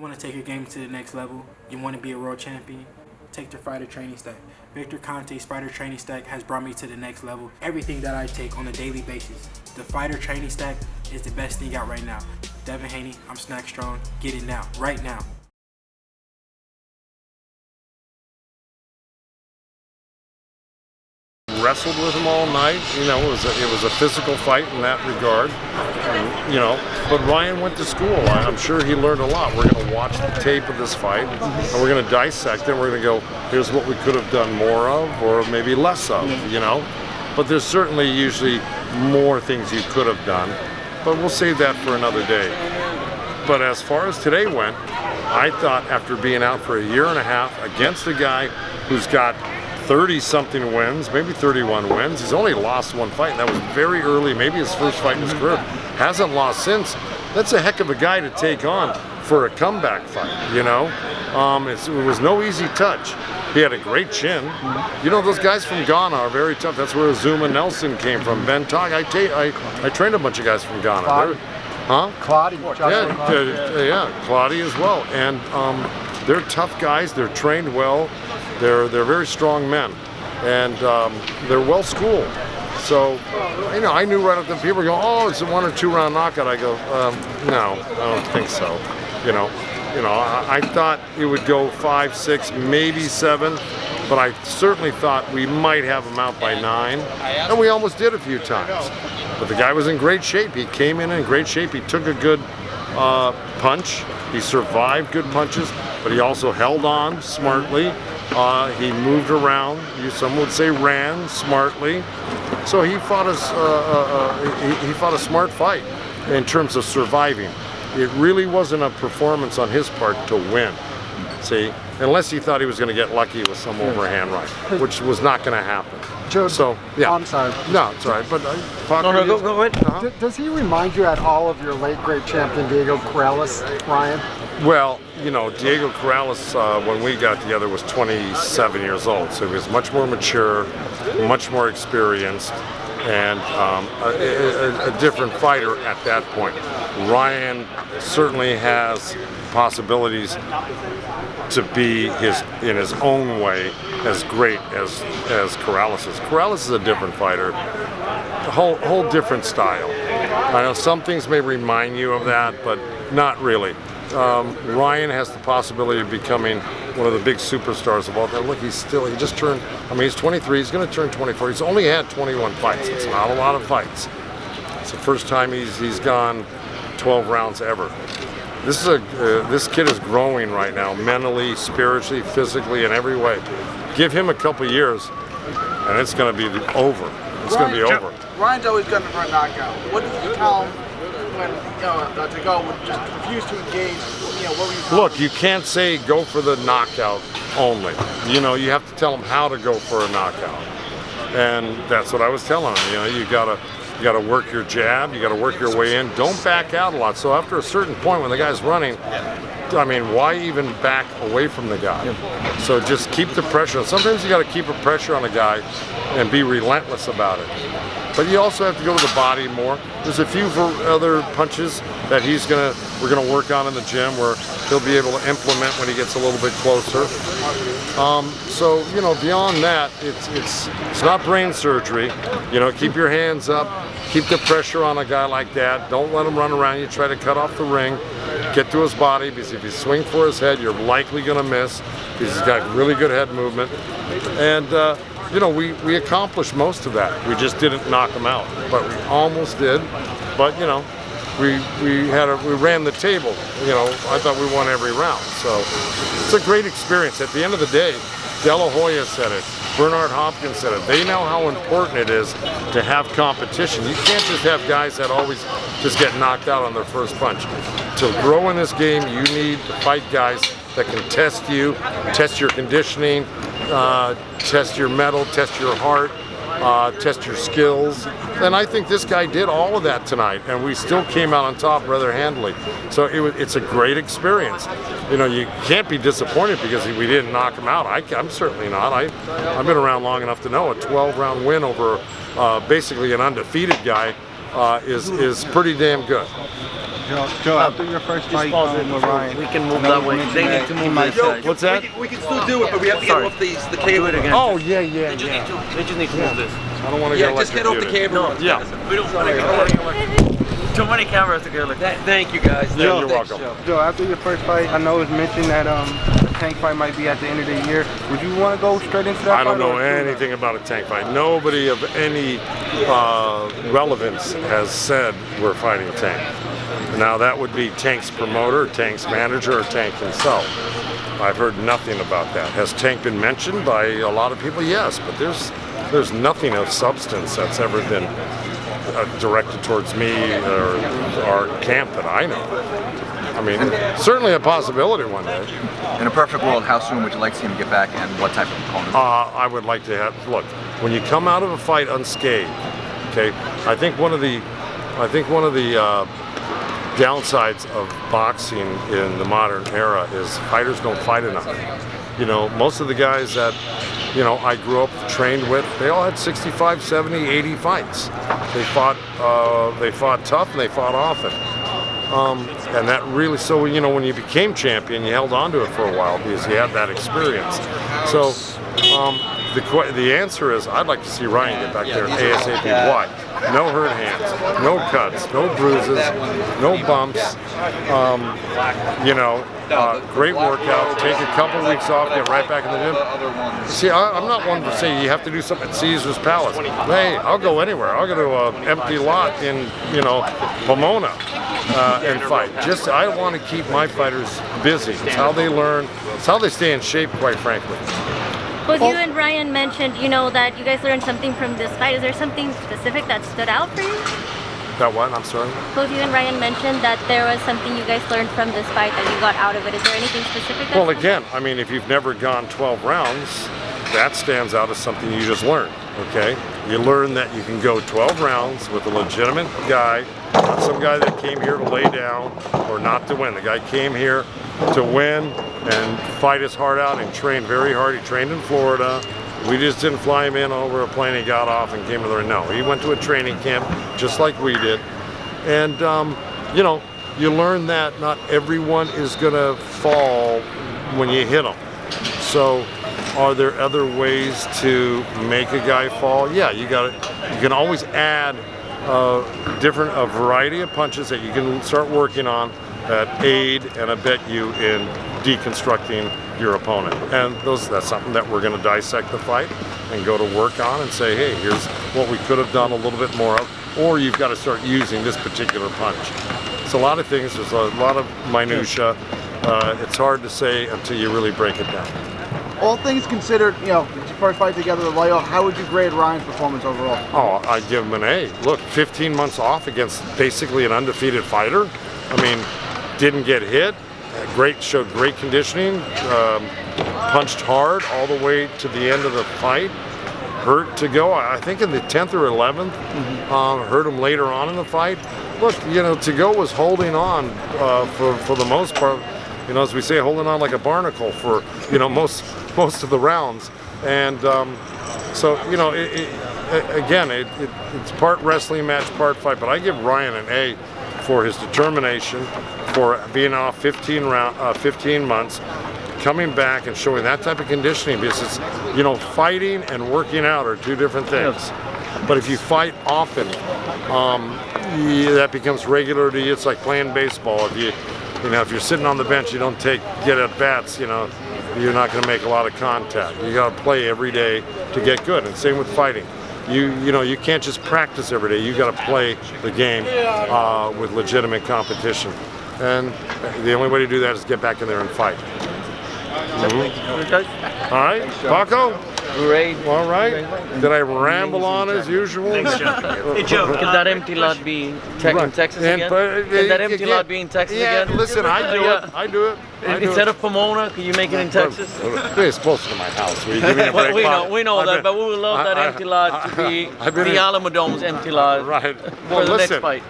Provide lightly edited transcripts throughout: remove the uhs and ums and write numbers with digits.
want to take your game to the next level, you want to be a world champion, take the fighter training stack. Victor Conte's fighter training stack has brought me to the next level. Everything that I take on a daily basis, the fighter training stack is the best thing out right now. Devin Haney, I'm Snack Strong. Get it now, right now. Wrestled with him all night. You know, it was a physical fight in that regard. And, you know, but Ryan went to school. I'm sure he learned a lot. We're going to watch the tape of this fight, and we're going to dissect it. We're going to go, here's what we could have done more of, or maybe less of. You know, but there's certainly usually more things you could have done. But we'll save that for another day. But as far as today went, I thought after being out for a year and a half against a guy who's got 30-something wins, maybe 31 wins. He's only lost one fight, and that was very early, maybe his first fight in his career. Hasn't lost since. That's a heck of a guy to take on for a comeback fight, you know? It was no easy touch. He had a great chin. You know, those guys from Ghana are very tough. That's where Azuma Nelson came from. Ben Tagoe. I trained a bunch of guys from Ghana. Claudia. Yeah, Claudia as well. And they're tough guys. They're trained well. They're very strong men, and they're well schooled. So, you know, I knew right up the people go, oh, it's a 1 or 2 round knockout. I go, no, I don't think so. You know, I thought it would go 5, 6, maybe 7, but I certainly thought we might have him out by 9, and we almost did a few times. But the guy was in great shape. He came in great shape. He took a good punch. He survived good punches, but he also held on smartly. He moved around. Some would say ran smartly. So he fought he fought a smart fight in terms of surviving. It really wasn't a performance on his part to win. See, unless he thought he was going to get lucky with some overhand right, which was not going to happen. Joe, so yeah, I'm sorry. No, it's all right. But go ahead. Does he remind you at all of your late great champion Diego Corrales, Ryan? Well, you know, Diego Corrales, when we got together, was 27 years old, so he was much more mature, much more experienced, and a different fighter at that point. Ryan certainly has possibilities to be in his own way as great as Corrales is. Corrales is a different fighter, a whole different style. I know some things may remind you of that, but not really. Ryan has the possibility of becoming one of the big superstars of all time. Look, he just turned, I mean, he's 23, he's going to turn 24. He's only had 21 fights. It's not a lot of fights. It's the first time he's gone 12 rounds ever. This kid is growing right now, mentally, spiritually, physically, in every way. Give him a couple years, and it's going to be over. It's going to be over. Ryan's always gunning for a knockout. What did you tell him when Tagoe would just refuse to engage? You know, what were you telling him? Look, you can't say go for the knockout only. You know, you have to tell him how to go for a knockout, and that's what I was telling him. You know, you gotta work your jab, you gotta work your way in. Don't back out a lot. So after a certain point when the guy's running, I mean, why even back away from the guy? So just keep the pressure. Sometimes you gotta keep a pressure on a guy and be relentless about it. But you also have to go to the body more. There's a few other punches that we're gonna work on in the gym where he'll be able to implement when he gets a little bit closer. So, you know, beyond that, it's not brain surgery. You know, keep your hands up, keep the pressure on a guy like that. Don't let him run around you, try to cut off the ring. Get to his body, because if you swing for his head, you're likely gonna miss, because he's got really good head movement. And you know, we accomplished most of that. We just didn't knock him out, but we almost did. But you know, we ran the table. You know, I thought we won every round. So it's a great experience. At the end of the day, De La Hoya said it. Bernard Hopkins said it. They know how important it is to have competition. You can't just have guys that always just get knocked out on their first punch. To grow in this game, you need to fight guys that can test you, test your conditioning, test your mettle, test your heart, test your skills. And I think this guy did all of that tonight, and we still came out on top rather handily. So it's a great experience. You know, you can't be disappointed because we didn't knock him out. I'm certainly not. I've been around long enough to know a 12-round win over basically an undefeated guy is pretty damn good. Joe, after your first fight with Ryan, we can move that way. They need to move this side. What's that? We can still do it, but we have to get off the cable. Do it again. Oh, yeah. They just need to move this. I don't want to Yeah, get just get off the cable. Yeah. We don't want to too many cameras together. Thank you, guys. Yeah, you're welcome. Joe, after your first fight, I know it was mentioned that the tank fight might be at the end of the year. Would you want to go straight into that I don't fight, know or anything about a tank fight. Nobody of any relevance has said we're fighting Tank. Now that would be Tank's promoter, Tank's manager, or Tank himself. I've heard nothing about that. Has Tank been mentioned by a lot of people? Yes, but there's nothing of substance that's ever been directed towards me or our camp that I know. I mean, certainly a possibility one day. In a perfect world, how soon would you like to see him get back, and what type of opponent? I would like to have, look, when you come out of a fight unscathed, okay, I think one of the downsides of boxing in the modern era is fighters don't fight enough. You know, most of the guys that, you know, I grew up trained with, they all had 65, 70, 80 fights. They fought tough and they fought often. And that really, so, you know, when you became champion, you held on to it for a while because you had that experience. So the answer is, I'd like to see Ryan get back there ASAP. Why? No hurt hands, no cuts, no bruises, no bumps. You know, great workout. Take a couple weeks off, get right back in the gym. See, I'm not one to say you have to do something at Caesar's Palace. Hey, I'll go anywhere. I'll go to an empty lot in, you know, Pomona and fight. Just, I want to keep my fighters busy. It's how they learn. It's how they stay in shape, quite frankly. Both you and Ryan mentioned, you know, that you guys learned something from this fight. Is there something specific that stood out for you? That what? I'm sorry? Both you and Ryan mentioned that there was something you guys learned from this fight that you got out of it. Is there anything specific? Well, again, I mean, if you've never gone 12 rounds, that stands out as something you just learned, okay? You learn that you can go 12 rounds with a legitimate guy, not some guy that came here to lay down or not to win. The guy came here to win and fight his heart out and train very hard. He trained in Florida. We just didn't fly him in over a plane. He got off and came to the ring. No, he went to a training camp just like we did. And, you know, you learn that not everyone is going to fall when you hit them. So are there other ways to make a guy fall? Yeah, you can always add a variety of punches that you can start working on that aid and abet you in deconstructing your opponent. And that's something that we're going to dissect the fight and go to work on and say, hey, here's what we could have done a little bit more of, or you've got to start using this particular punch. It's a lot of things. There's a lot of minutia. It's hard to say until you really break it down. All things considered, you know, it's your first fight together with Leo. How would you grade Ryan's performance overall? Oh, I'd give him an A. Look, 15 months off against basically an undefeated fighter. I mean, didn't get hit. Showed great conditioning. Punched hard all the way to the end of the fight. Hurt Tagoe, I think in the 10th or 11th. Hurt him later on in the fight. Look, you know, Tagoe was holding on for the most part. You know, as we say, holding on like a barnacle for, you know, most of the rounds. And so, you know, it's part wrestling match, part fight. But I give Ryan an A for his determination, for being off 15 months, coming back and showing that type of conditioning, because it's, you know, fighting and working out are two different things. But if you fight often, that becomes regular to you. It's like playing baseball. If you're sitting on the bench, you don't get at bats, you know, you're not going to make a lot of contact. You got to play every day to get good. And same with fighting. You know, you can't just practice every day. You got to play the game with legitimate competition. And the only way to do that is get back in there and fight. Mm-hmm. All right, Paco? Great. All right. Did I ramble on as usual? Thanks, Joe. Hey, Joe, could that empty lot be in Texas again? Could that empty lot be in Texas again? Listen, I do it. Instead of Pomona, could you make it in Texas? It's closer to my house. Will you give me a break? we know that, but we would love that empty lot to be the Alamo Dome's empty lot for the next fight.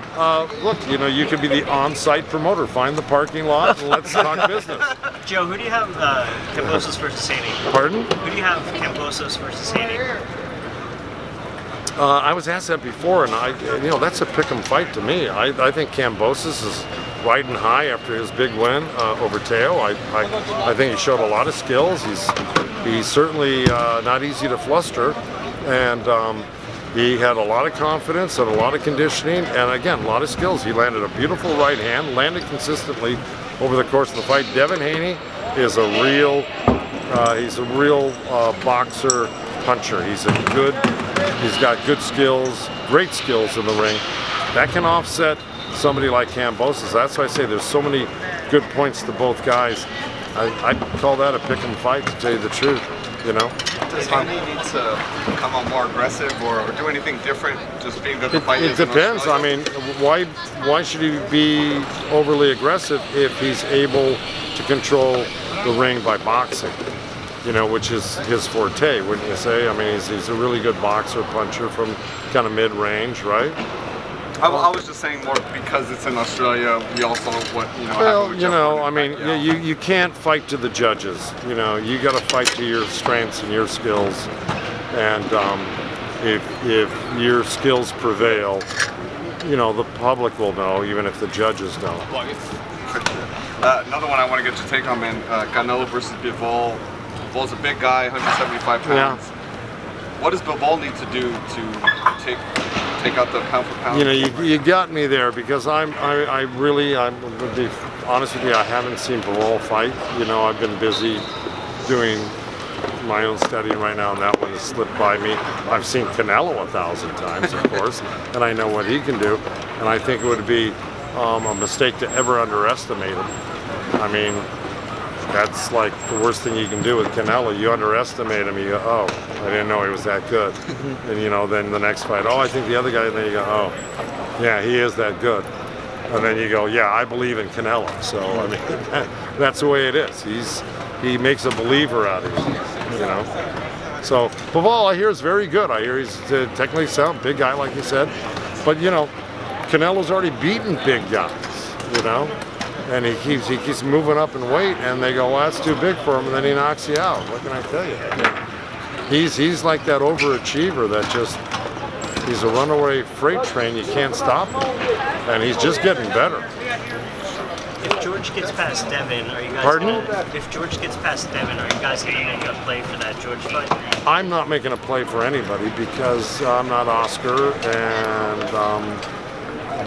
Look, you know, you could be the on-site promoter. Find the parking lot and let's talk business. Joe, who do you have Kambosos versus Haney? Pardon? Who do you have Kambosos versus Haney? I was asked that before, and you know, that's a pick'em fight to me. I think Kambosos riding high after his big win over Tagoe. I think he showed a lot of skills. He's certainly not easy to fluster, and he had a lot of confidence and a lot of conditioning, and again, a lot of skills. He landed a beautiful right hand, landed consistently over the course of the fight. Devin Haney is a real, boxer puncher. He's got good skills, great skills in the ring. That can offset somebody like Kambosos. That's why I say there's so many good points to both guys. I'd call that a pick 'em fight, to tell you the truth, you know. Does Haney need to come on more aggressive or do anything different, just being that the fight is It depends. I mean, why should he be overly aggressive if he's able to control the ring by boxing? You know, which is his forte, wouldn't you say? I mean, he's a really good boxer, puncher from kind of mid-range, right? I was just saying more because it's in Australia. We also happened with you know, Jeff I mean, you can't fight to the judges. You know, you got to fight to your strengths and your skills. And if your skills prevail, you know, the public will know, even if the judges don't. Another one I want to get your take on, man. Canelo versus Bivol. Bivol's a big guy, 175 pounds. Yeah. What does Bivol need to do to take out the pound for pound? You know, you got me there, because I'm gonna be honest with you, I haven't seen Bivol fight. You know, I've been busy doing my own studying right now, and that one has slipped by me. I've seen Canelo 1,000 times, of course, and I know what he can do. And I think it would be a mistake to ever underestimate him. I mean, that's like the worst thing you can do with Canelo. You underestimate him, you go, oh, I didn't know he was that good. And you know, then the next fight, oh, I think the other guy, and then you go, oh, yeah, he is that good. And then you go, yeah, I believe in Canelo. So, I mean, that's the way it is. He makes a believer out of you, you know. So, Bivol, I hear, is very good. I hear he's technically sound, big guy, like you said. But, you know, Canelo's already beaten big guys, you know. And he keeps moving up in weight, and they go, well, that's too big for him, and then he knocks you out. What can I tell you? He's like that overachiever that just, he's a runaway freight train. You can't stop him, and he's just getting better. If George gets past Devin, are you guys Pardon? If George gets past Devin, are you guys going to make a play for that George fight? I'm not making a play for anybody, because I'm not Oscar, and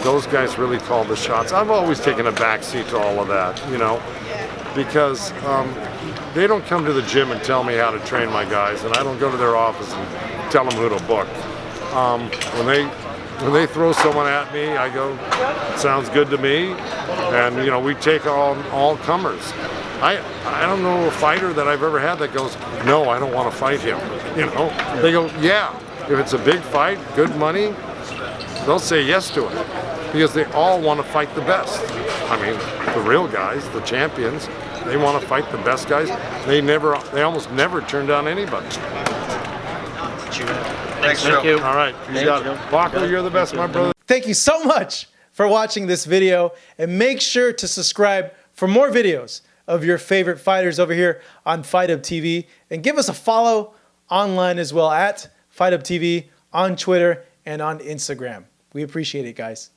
those guys really call the shots. I've always taken a backseat to all of that, you know, because they don't come to the gym and tell me how to train my guys, and I don't go to their office and tell them who to book. When they throw someone at me, I go, it sounds good to me, and you know, we take all comers. I don't know a fighter that I've ever had that goes, no, I don't want to fight him. You know, they go, yeah, if it's a big fight, good money, they'll say yes to it, because they all want to fight the best. I mean, the real guys, the champions, they want to fight the best guys. They almost never turn down anybody. Thanks, Joe. All right, you got it. Walker, you're the best, my brother. Thank you so much for watching this video, and make sure to subscribe for more videos of your favorite fighters over here on Fight Up TV, and give us a follow online as well at Fight Up TV on Twitter and on Instagram. We appreciate it, guys.